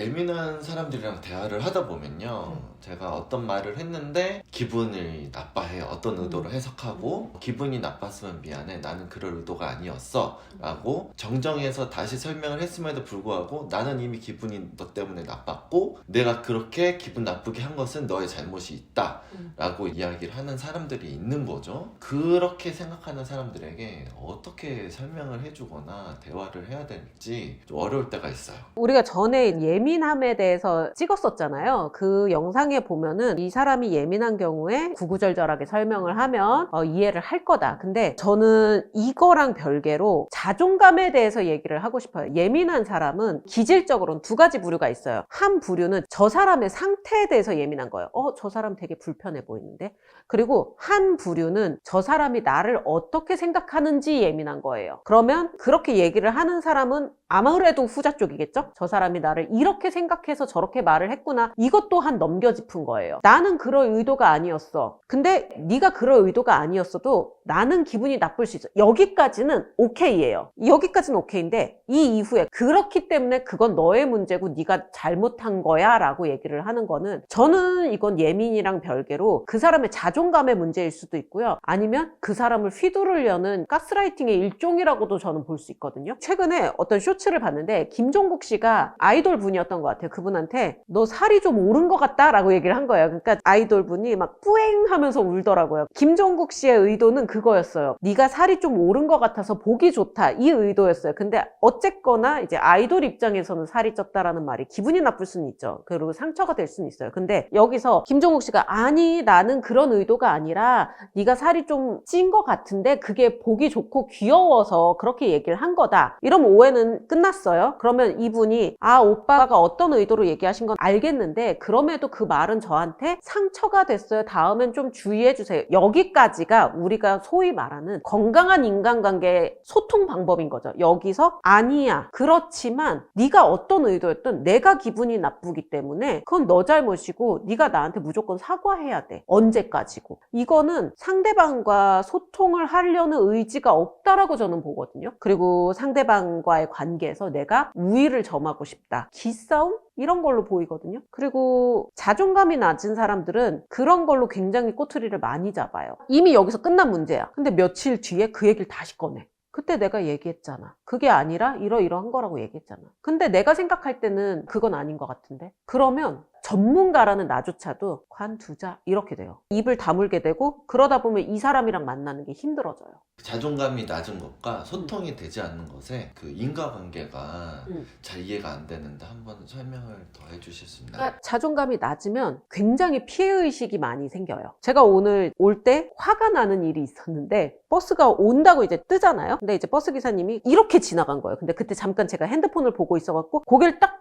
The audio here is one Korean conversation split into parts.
예민한 사람들이랑 대화를 하다 보면요, 제가 어떤 말을 했는데 기분을 나빠해요. 어떤 의도로 해석하고 기분이 나빴으면 미안해, 나는 그럴 의도가 아니었어 라고 정정해서 다시 설명을 했음에도 불구하고 나는 이미 기분이 너 때문에 나빴고 내가 그렇게 기분 나쁘게 한 것은 너의 잘못이 있다 라고 이야기를 하는 사람들이 있는 거죠. 그렇게 생각하는 사람들에게 어떻게 설명을 해주거나 대화를 해야 될지 좀 어려울 때가 있어요. 우리가 전에 예민함에 대해서 찍었었잖아요. 그 영상에 보면은 이 사람이 예민한 경우에 구구절절하게 설명을 하면 이해를 할 거다. 근데 저는 이거랑 별개로 자존감에 대해서 얘기를 하고 싶어요. 예민한 사람은 기질적으로는 두 가지 부류가 있어요. 한 부류는 저 사람의 상태에 대해서 예민한 거예요. 저 사람 되게 불편해 보이는데. 그리고 한 부류는 저 사람이 나를 어떻게 생각하는지 예민한 거예요. 그러면 그렇게 얘기를 하는 사람은 아무래도 후자 쪽이겠죠? 저 사람이 나를 이렇게 생각해서 저렇게 말을 했구나. 이것 또한 넘겨짚은 거예요. 나는 그럴 의도가 아니었어. 근데 네가 그럴 의도가 아니었어도 나는 기분이 나쁠 수 있어. 여기까지는 오케이예요. 여기까지는 오케이인데 이 이후에 그렇기 때문에 그건 너의 문제고 네가 잘못한 거야 라고 얘기를 하는 거는, 저는 이건 예민이랑 별개로 그 사람의 자존감의 문제일 수도 있고요. 아니면 그 사람을 휘두르려는 가스라이팅의 일종이라고도 저는 볼 수 있거든요. 최근에 어떤 쇼츠를 봤는데 김종국 씨가 아이돌 분이었던 것 같아요. 그분한테 너 살이 좀 오른 것 같다 라고 얘기를 한 거예요. 그러니까 아이돌 분이 막 뿌앵 하면서 울더라고요. 김종국 씨의 의도는 그거였어요. 네가 살이 좀 오른 것 같아서 보기 좋다, 이 의도였어요. 근데 어쨌거나 이제 아이돌 입장에서는 살이 쪘다라는 말이 기분이 나쁠 수는 있죠. 그리고 상처가 될 수는 있어요. 근데 여기서 김종국 씨가 아니 나는 그런 의도가 아니라 네가 살이 좀 찐 것 같은데 그게 보기 좋고 귀여워서 그렇게 얘기를 한 거다, 이러면 오해는 끝났어요. 그러면 이분이 오빠가 어떤 의도로 얘기하신 건 알겠는데 그럼에도 그 말은 저한테 상처가 됐어요. 다음엔 좀 주의해 주세요. 여기까지가 우리가 소위 말하는 건강한 인간관계의 소통 방법인 거죠. 여기서 아니야, 그렇지만 네가 어떤 의도였든 내가 기분이 나쁘기 때문에 그건 너 잘못이고 네가 나한테 무조건 사과해야 돼. 언제까지고. 이거는 상대방과 소통을 하려는 의지가 없다라고 저는 보거든요. 그리고 상대방과의 관계에서 내가 우위를 점하고 싶다, 기싸움? 이런 걸로 보이거든요. 그리고 자존감이 낮은 사람들은 그런 걸로 굉장히 꼬투리를 많이 잡아요. 이미 여기서 끝난 문제야. 근데 며칠 뒤에 그 얘기를 다시 꺼내. 그때 내가 얘기했잖아. 그게 아니라 이러이러한 거라고 얘기했잖아. 근데 내가 생각할 때는 그건 아닌 것 같은데. 그러면 전문가라는 나조차도 관두자 이렇게 돼요. 입을 다물게 되고 그러다 보면 이 사람이랑 만나는 게 힘들어져요. 자존감이 낮은 것과 소통이 되지 않는 것에 그 인과관계가 잘 이해가 안 되는데 한번 설명을 더 해주실 수 있나요? 그러니까 자존감이 낮으면 굉장히 피해의식이 많이 생겨요. 제가 오늘 올 때 화가 나는 일이 있었는데 버스가 온다고 이제 뜨잖아요. 근데 이제 버스 기사님이 이렇게 지나간 거예요. 근데 그때 잠깐 제가 핸드폰을 보고 있어갖고 고개를 딱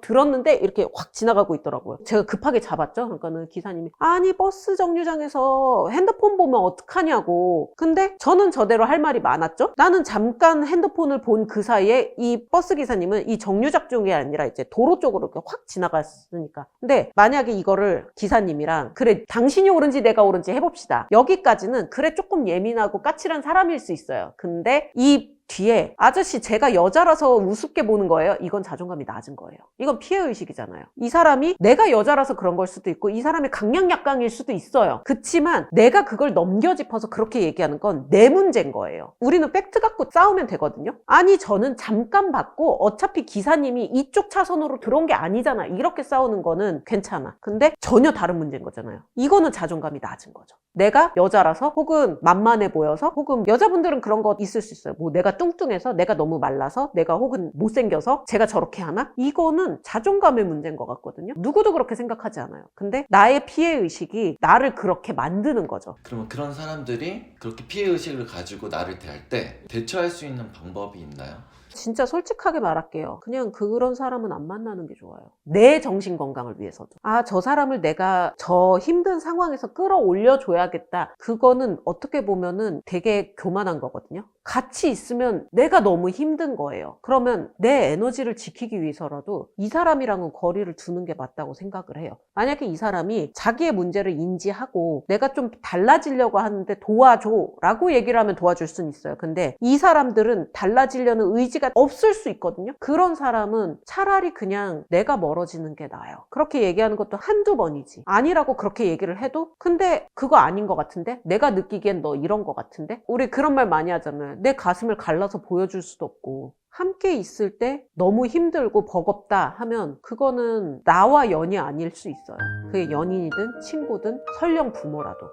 들었는데 이렇게 확 지나가고 있더라고요. 제가 급하게 잡았죠. 그러니까는 기사님이 아니 버스 정류장에서 핸드폰 보면 어떡하냐고. 근데 저는 저대로 할 말이 많았죠. 나는 잠깐 핸드폰을 본 그 사이에 이 버스 기사님은 이 정류장 쪽이 아니라 이제 도로 쪽으로 이렇게 확 지나갔으니까. 근데 만약에 이거를 기사님이랑 그래 당신이 옳은지 내가 옳은지 해봅시다, 여기까지는 그래 조금 예민하고 까칠한 사람일 수 있어요. 근데 이 뒤에 아저씨 제가 여자라서 우습게 보는 거예요. 이건 자존감이 낮은 거예요. 이건 피해의식이잖아요. 이 사람이 내가 여자라서 그런 걸 수도 있고 이 사람이 강약약강일 수도 있어요. 그치만 내가 그걸 넘겨짚어서 그렇게 얘기하는 건 내 문제인 거예요. 우리는 팩트 갖고 싸우면 되거든요. 아니 저는 잠깐 봤고 어차피 기사님이 이쪽 차선으로 들어온 게 아니잖아, 이렇게 싸우는 거는 괜찮아. 근데 전혀 다른 문제인 거잖아요. 이거는 자존감이 낮은 거죠. 내가 여자라서 혹은 만만해 보여서 혹은 여자분들은 그런 거 있을 수 있어요. 뭐 내가 뚱뚱해서, 내가 너무 말라서, 내가 혹은 못생겨서 제가 저렇게 하나? 이거는 자존감의 문제인 것 같거든요. 누구도 그렇게 생각하지 않아요. 근데 나의 피해의식이 나를 그렇게 만드는 거죠. 그러면 그런 사람들이 그렇게 피해의식을 가지고 나를 대할 때 대처할 수 있는 방법이 있나요? 진짜 솔직하게 말할게요. 그냥 그런 사람은 안 만나는 게 좋아요. 내 정신 건강을 위해서도. 저 사람을 내가 저 힘든 상황에서 끌어올려 줘야겠다. 그거는 어떻게 보면은 되게 교만한 거거든요. 같이 있으면 내가 너무 힘든 거예요. 그러면 내 에너지를 지키기 위해서라도 이 사람이랑은 거리를 두는 게 맞다고 생각을 해요. 만약에 이 사람이 자기의 문제를 인지하고 내가 좀 달라지려고 하는데 도와줘 라고 얘기를 하면 도와줄 수는 있어요. 근데 이 사람들은 달라지려는 의지가 사이가 없을 수 있거든요. 그런 사람은 차라리 그냥 내가 멀어지는 게 나아요. 그렇게 얘기하는 것도 한두 번이지. 아니라고 그렇게 얘기를 해도 근데 그거 아닌 것 같은데? 내가 느끼기엔 너 이런 것 같은데? 우리 그런 말 많이 하잖아요. 내 가슴을 갈라서 보여줄 수도 없고. 함께 있을 때 너무 힘들고 버겁다 하면 그거는 나와 연이 아닐 수 있어요. 그게 연인이든 친구든 설령 부모라도.